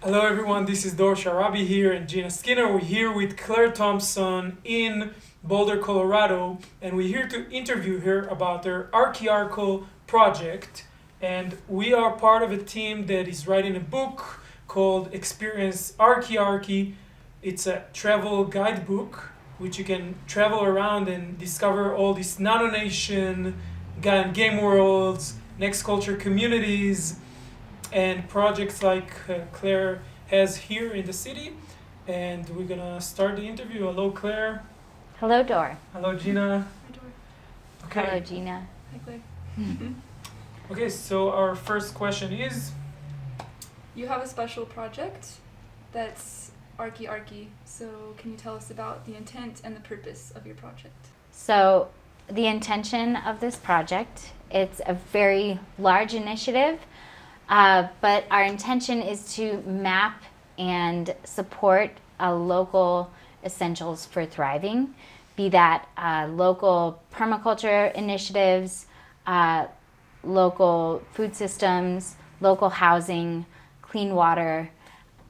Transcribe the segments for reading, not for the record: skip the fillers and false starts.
Hello everyone, this is Dor Sharabi here and Gina Skinner. We're here with Claire Thompson in Boulder, Colorado, and we're here to interview her about her archaeological project. And we are part of a team that is writing a book called Experience Archaearchy. It's a travel guidebook which you can travel around and discover all these nano nation, game worlds, next culture communities, and projects like Claire has here in the city. And we're gonna start the interview. Hello, Claire. Hello, Dor. Hello, Gina. Hi, Dor. Okay. Hello, Gina. Hi, Claire. Okay, so our first question is, You have a special project that's Archaearchy. So can you tell us about the intent and the purpose of your project? So, the intention of this project, it's a very large initiative, but our intention is to map and support local essentials for thriving, be that local permaculture initiatives, local food systems, local housing, clean water,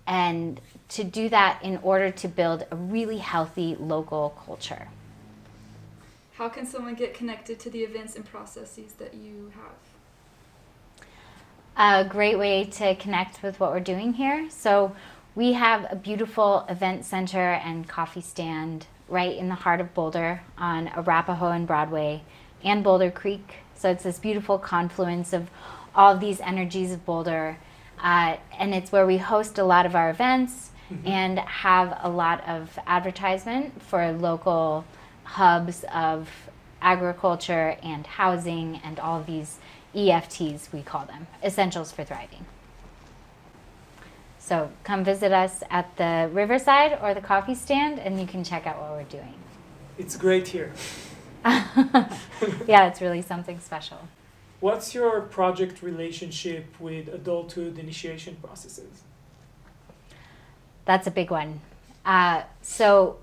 and to do that in order to build a really healthy local culture. How can someone get connected to the events and processes that you have? A great way to connect with what we're doing here. So we have a beautiful event center and coffee stand right in the heart of Boulder on Arapahoe and Broadway and Boulder Creek. So it's this beautiful confluence of all of these energies of Boulder. And it's where we host a lot of our events and have a lot of advertisement for local hubs of agriculture and housing and all of these EFTs, we call them, Essentials for Thriving. So come visit us at the Riverside or the coffee stand and you can check out what we're doing. it's great here. Yeah, it's really something special. What's your project relationship with adulthood initiation processes? That's a big one. So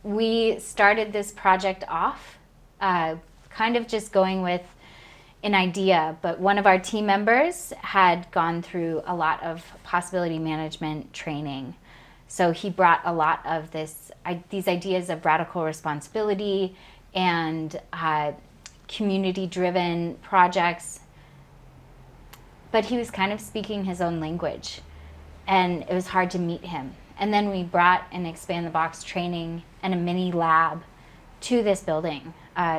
we started this project off kind of just going with an idea, but one of our team members had gone through a lot of possibility management training. So he brought a lot of these ideas of radical responsibility and community-driven projects, but he was kind of speaking his own language, and it was hard to meet him. And then we brought an Expand the Box training and a mini lab to this building.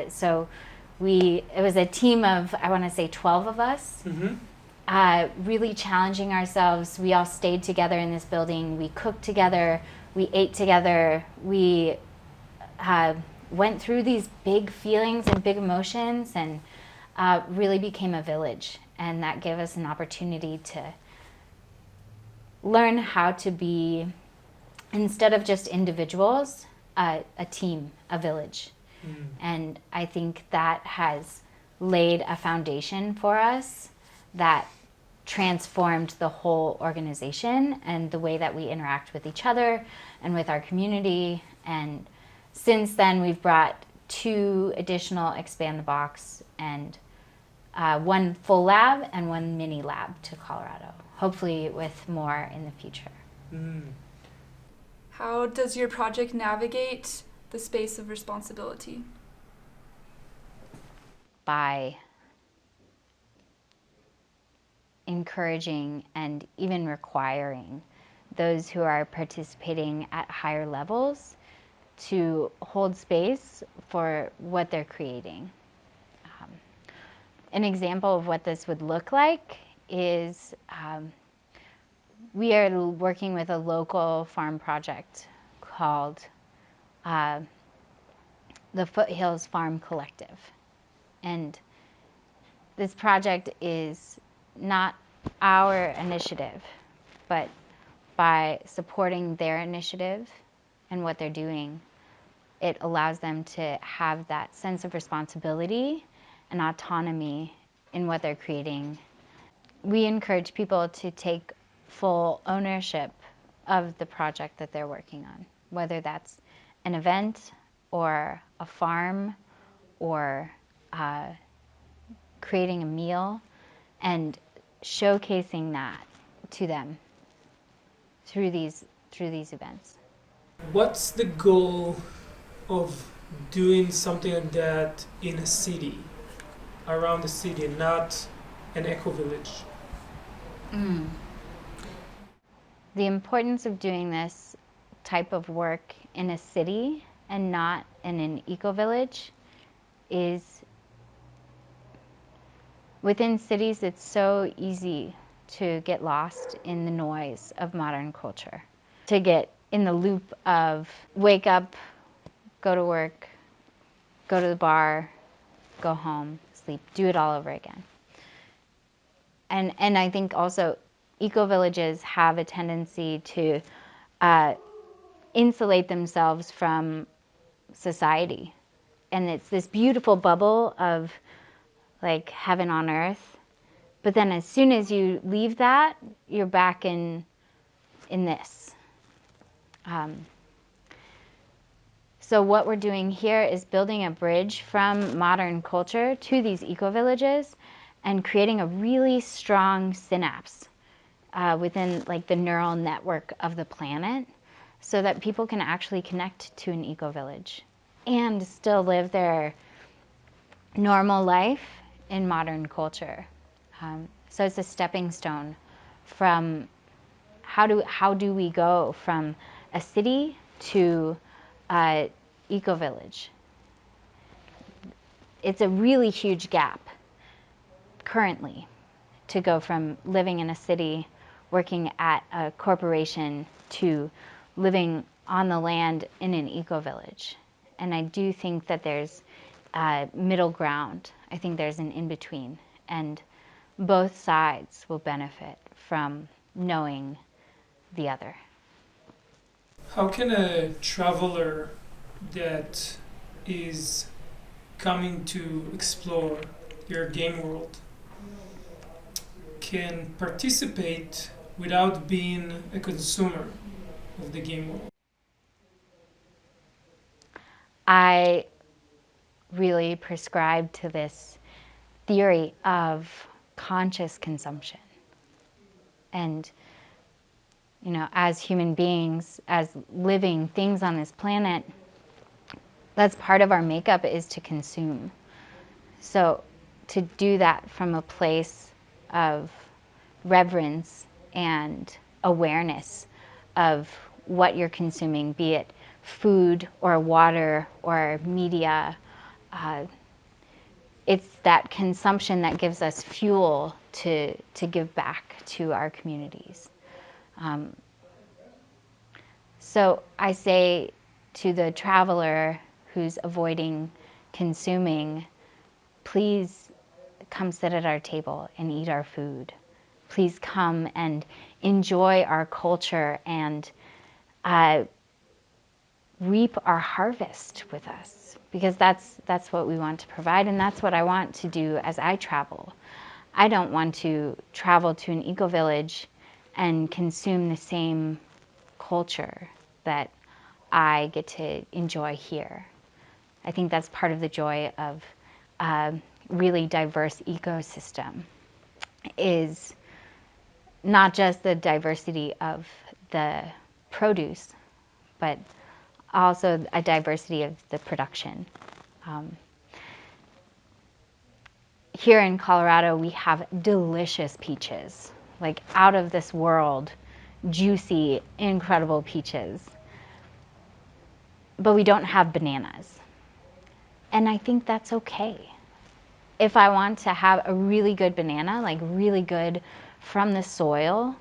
So it was a team of, I want to say 12 of us, really challenging ourselves. We all stayed together in this building. We cooked together. We ate together. We went through these big feelings and big emotions and really became a village. And that gave us an opportunity to learn how to be, instead of just individuals, a team, a village. And I think that has laid a foundation for us that transformed the whole organization and the way that we interact with each other and with our community. And since then, we've brought 2 additional Expand the Box and 1 full lab and 1 mini lab to Colorado, hopefully with more in the future. How does your project navigate the space of responsibility? By encouraging and even requiring those who are participating at higher levels to hold space for what they're creating. An example of what this would look like is we are working with a local farm project called the Foothills Farm Collective. And this project is not our initiative, but by supporting their initiative and what they're doing, it allows them to have that sense of responsibility and autonomy in what they're creating. We encourage people to take full ownership of the project that they're working on, whether that's an event or a farm or creating a meal, and showcasing that to them. through these events. What's the goal of doing something like that in a city, around the city, not an eco-village? The importance of doing this type of work in a city and not in an eco-village is, within cities it's so easy to get lost in the noise of modern culture, to get in the loop of wake up, go to work, go to the bar, go home, sleep, do it all over again. And I think also eco-villages have a tendency to insulate themselves from society. And it's this beautiful bubble of like heaven on earth. But then as soon as you leave that, you're back in this. So what we're doing here is building a bridge from modern culture to these eco-villages and creating a really strong synapse within like the neural network of the planet so that people can actually connect to an eco-village and still live their normal life in modern culture. So it's a stepping stone from how do we go from a city to eco-village. It's a really huge gap currently to go from living in a city, working at a corporation, to living on the land in an eco-village. And I do think that there's a middle ground. I think there's an in-between, and both sides will benefit from knowing the other. How can a traveler that is coming to explore your game world can participate without being a consumer of the game world? I really prescribe to this theory of conscious consumption. And, you know, as human beings, as living things on this planet, that's part of our makeup, is to consume. So to do that from a place of reverence and awareness of what you're consuming, be it food or water or media, it's that consumption that gives us fuel to give back to our communities. So I say to the traveler who's avoiding consuming, please come sit at our table and eat our food. Please come and enjoy our culture and reap our harvest with us, because that's what we want to provide, and that's what I want to do as I travel. I don't want to travel to an eco-village and consume the same culture that I get to enjoy here. I think that's part of the joy of a really diverse ecosystem, is not just the diversity of the produce, but also a diversity of the production. Here in Colorado, we have delicious peaches, like out of this world, juicy, incredible peaches. But we don't have bananas. And I think that's okay. If I want to have a really good banana, like really good from the soil,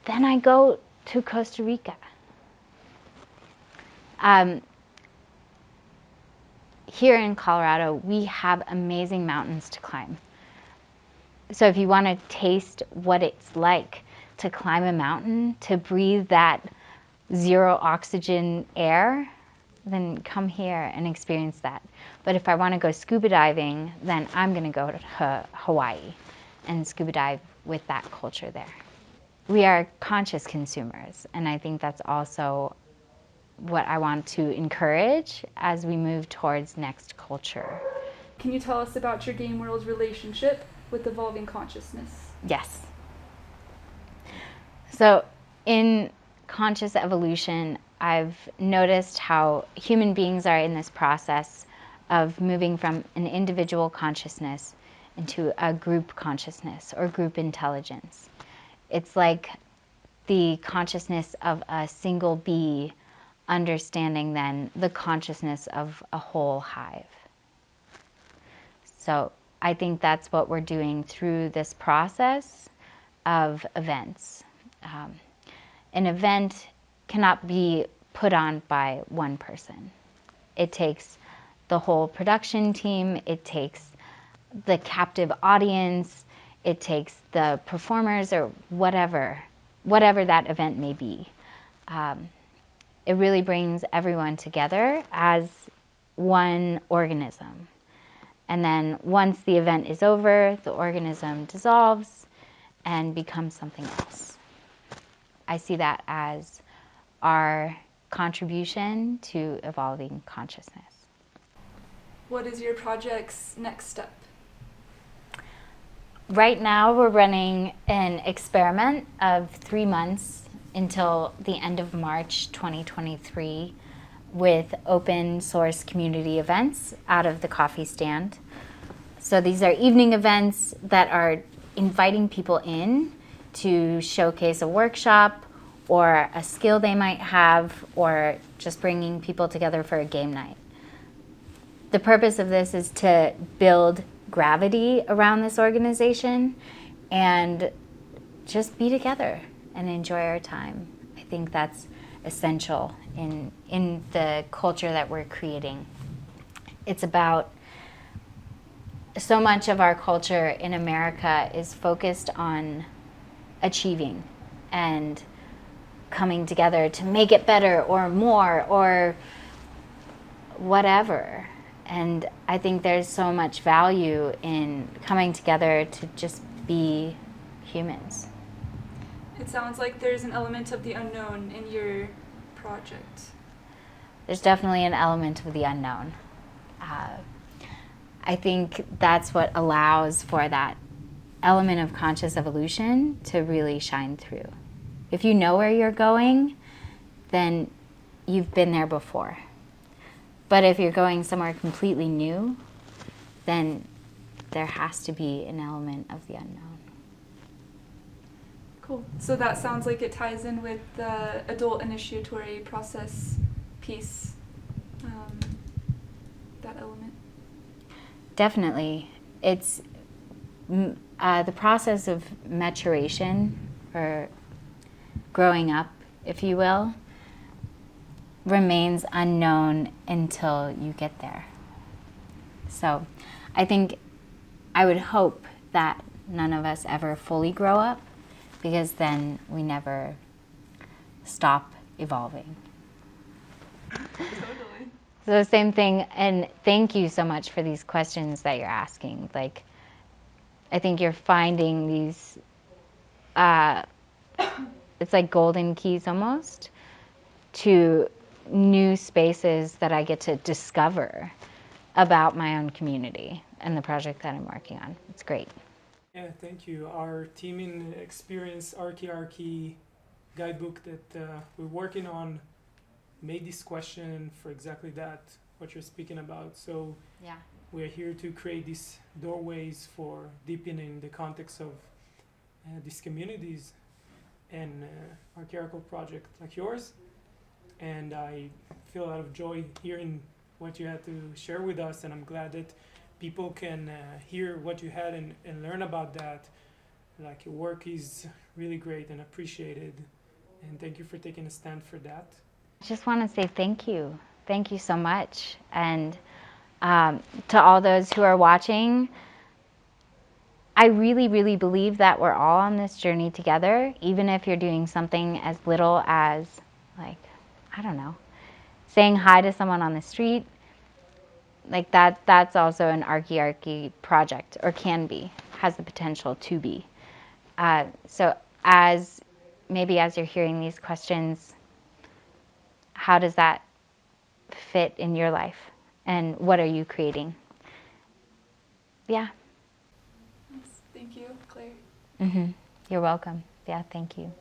then I go to Costa Rica. Here in Colorado, we have amazing mountains to climb. So if you want to taste what it's like to climb a mountain, to breathe that zero oxygen air, then come here and experience that. But if I want to go scuba diving, then I'm going to go to Hawaii and scuba dive with that culture there. We are conscious consumers, and I think that's also what I want to encourage as we move towards next culture. Can you tell us about your game world's relationship with evolving consciousness? Yes. So in conscious evolution, I've noticed how human beings are in this process of moving from an individual consciousness into a group consciousness or group intelligence. It's like the consciousness of a single bee understanding then the consciousness of a whole hive. So I think that's what we're doing through this process of events. An event cannot be put on by one person. It takes the whole production team, it takes the captive audience, it takes the performers or whatever that event may be. It really brings everyone together as one organism. And then once the event is over, the organism dissolves and becomes something else. I see that as our contribution to evolving consciousness. What is your project's next step? Right now we're running an experiment of 3 months until the end of March 2023 with open source community events out of the coffee stand. So these are evening events that are inviting people in to showcase a workshop or a skill they might have, or just bringing people together for a game night. The purpose of this is to build gravity around this organization and just be together and enjoy our time. I think that's essential in the culture that we're creating. It's about, so much of our culture in America is focused on achieving and coming together to make it better or more or whatever. And I think there's so much value in coming together to just be humans. It sounds like there's an element of the unknown in your project. There's definitely an element of the unknown. I think that's what allows for that element of conscious evolution to really shine through. If you know where you're going, then you've been there before. But if you're going somewhere completely new, then there has to be an element of the unknown. Cool. So that sounds like it ties in with the adult initiatory process piece, that element. Definitely. It's the process of maturation, or growing up, if you will, remains unknown until you get there. So I think, I would hope that none of us ever fully grow up, because then we never stop evolving. Totally. So same thing, and thank you so much for these questions that you're asking. Like, I think you're finding these, it's like golden keys almost, to new spaces that I get to discover about my own community and the project that I'm working on. It's great. Yeah, thank you. Our teaming experience Archiarchy guidebook that we're working on made this question for exactly that, what you're speaking about. So Yeah. we're here to create these doorways for deepening the context of these communities and archaeological project like yours. And I feel a lot of joy hearing what you had to share with us, and I'm glad that people can hear what you had and learn about that. Like, your work is really great and appreciated, and thank you for taking a stand for that. I just want to say thank you. Thank you so much. And to all those who are watching, I really, really believe that we're all on this journey together, even if you're doing something as little as, like, I don't know, saying hi to someone on the street. Like, that's also an archaearchy project, or can be, has the potential to be. So maybe as you're hearing these questions, how does that fit in your life? And what are you creating? Yeah. Yes, thank you, Claire. You're welcome. Yeah, thank you.